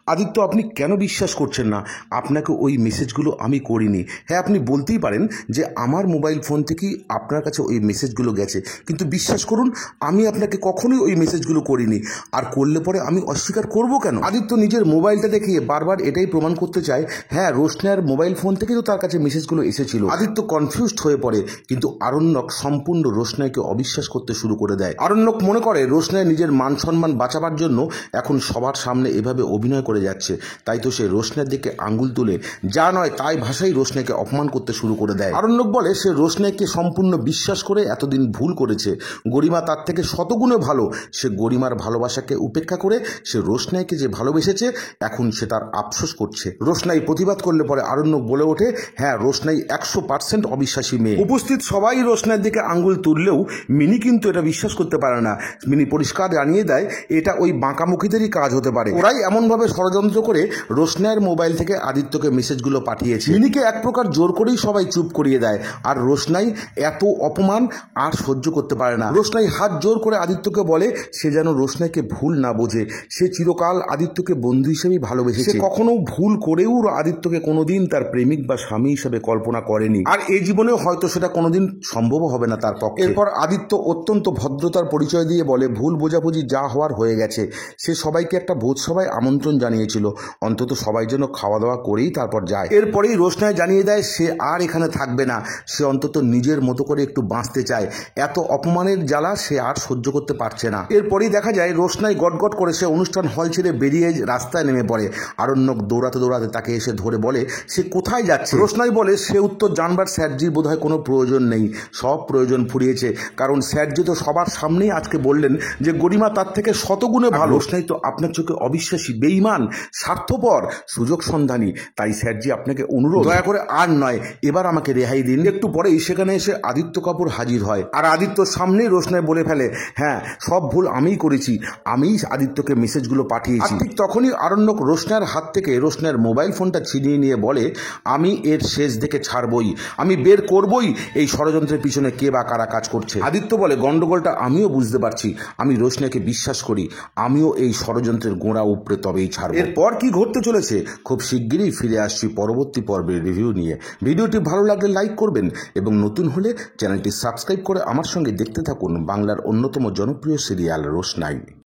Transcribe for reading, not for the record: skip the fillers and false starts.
আদিত্য, আপনি কেন বিশ্বাস করছেন না আপনাকে ওই মেসেজগুলো আমি করিনি? হ্যাঁ, আপনি বলতেই পারেন যে আমার মোবাইল ফোন থেকেই আপনার কাছে ওই মেসেজগুলো গেছে, কিন্তু বিশ্বাস করুন আমি আপনাকে কখনোই ওই মেসেজগুলো করিনি। আর করলে পরে আমি অস্বীকার করব কেন? আদিত্য নিজের মোবাইলটা দেখিয়ে বারবার এটাই প্রমাণ করতে চায়, হ্যাঁ রোশনার মোবাইল ফোন থেকেই তো তার কাছে মেসেজগুলো এসেছিল। আদিত্য কনফিউজড হয়ে পড়ে, কিন্তু আরণ্যক সম্পূর্ণ রোশনাইকে অবিশ্বাস করতে শুরু করে দেয়। আরণ্যক মনে করে রোশনাই নিজের মান সম্মান বাঁচাবার জন্য এখন সবার সামনে এভাবে অভিনয় করে যাচ্ছে, তাই তো সে রোশনাইয়ের দিকে আঙ্গুল তুলে যা নয় তাই ভাষায় রোশনাইকে অপমান করতে শুরু করে দেয়। আরণ্যক বলে সে রোশনাইকে সম্পূর্ণ বিশ্বাস করে এতদিন ভুল করেছে, গরিমা তার থেকে শতগুণে ভালো। সে গরিমার ভালোবাসাকে উপেক্ষা করে সে রোশনাইকে যে ভালোবেসেছে এখন সে তার আফসোস করছে। রোশনাই প্রতিবাদ করলে পরে আরণ্যক বলে ওঠে, হ্যাঁ রোশনাই 100% অবিশ্বাসী মেয়ে। উপস্থিত সবাই রোশনাইয়ের দিকে আঙ্গুল তুললেও মিনি কিন্তু এটা বিশ্বাস করতে পারে না। মিনি পরিষ্কার জানিয়ে দেয় এটা ওই বাঁকামুখীদেরই কাজ হতে পারে, ওরাই এমনভাবে ষড়যন্ত্র করে রোশনাইয়ের মোবাইল থেকে আদিত্যকে মেসেজগুলো পাঠিয়েছে। মিনিকে এক প্রকার জোর করেই সবাই চুপ করিয়ে দেয়, আর রোশনাই এত অপমান আর সহ্য করতে পারে না। রোশনাই হাত জোর করে আদিত্যকে বলে সে যেন রোশনাইকে ভুল না বোঝে, সে চিরকাল আদিত্যকে বন্ধু হিসেবেই ভালোবেসেছে, সে কখনো ভুল করেও আদিত্যকে কোনোদিন তার প্রেমিক বা স্বামী হিসেবে কল্পনা করেনি, আর এই জীবনেও হয়তো সেটা কোনোদিন সম্ভব হবে না তার পক্ষে। এরপর আদিত্য অত্যন্ত ভদ্রতার পরিচয় দিয়ে বলে ভুল বোঝাবুঝি যা হওয়ার হয়ে গেছে। সে সবাইকে একটা ভোজসভায় আমন্ত্রণ জানিয়েছিল, অন্তত সবাই যেন খাওয়া দাওয়া করেই তারপর যায়। এরপরেই রোশনাই জানিয়ে দেয় সে আর এখানে থাকবে না, সে অন্তত নিজের মতো করে একটু বাঁচতে চায়, এত অপমানের জ্বালা সে আর সহ্য করতে পারছে না। এরপরেই দেখা যায় রোশনাই গটগট করে সে অনুষ্ঠান হল ছেড়ে বেরিয়ে রাস্তায় নেমে পড়ে। আরণ্যক দৌড়াতে দৌড়াতে তাকে এসে ধরে বলে সে কোথায় যাচ্ছে। রোশনাই বলে সে উত্তর জানবার স্যারজির বোধহয় কোনো প্রয়োজন নেই, সব প্রয়োজন ফুরিয়েছে, কারণ স্যারজি তো সবার সামনেই আজকে বললেন যে গরিমা তার থেকে শতগুণে ভালো। রোশনাই তো আপনার চোখে অবিশ্বাসী, বেঈমান, স্বার্থপর, সুযোগ সন্ধানী, তাই স্যারজি আপনাকে অনুরোধ দয়া করে আর নয় এবার আমাকে রেহাই দিন। একটু পরেই সেখানে এসে আদিত্য কাপুর হাজির হয়, আর আদিত্যর সামনেই রোশনাই বলে ফেলে হ্যাঁ সব ভুল আমিই করেছি, আমিই আদিত্যকে মেসেজগুলো পাঠিয়েছি। ঠিক তখনই আরণ্যক রোশনাইয়ের হাত থেকে রোশনাইয়ের মোবাইল ফোনটা ছিনিয়ে নিয়ে বলে আমি এর শেষ দেখে ছাড়বই, আমি বের করবই এই ষড়যন্ত্রের পিছনে কে বা কারা কাজ করছে। আদিত্য বলে গন্ডগোলটা আমিও বুঝতে পারছি, আমি রোশনাইকে বিশ্বাস করি, আমিও এই ষড়যন্ত্রের গোড়া উপড়ে তবেই ছাড়ব। এরপর কি ঘটতে চলেছে খুব শিগগিরই ফিরে আসছি পরবর্তী পর্বের রিভিউ নিয়ে। ভিডিওটি ভালো লাগলে লাইক করবেন এবং নতুন হলে চ্যানেলটি সাবস্ক্রাইব করে আমার সঙ্গে দেখতে থাকুন বাংলার অন্যতম জনপ্রিয় সিরিয়াল রোশনাই।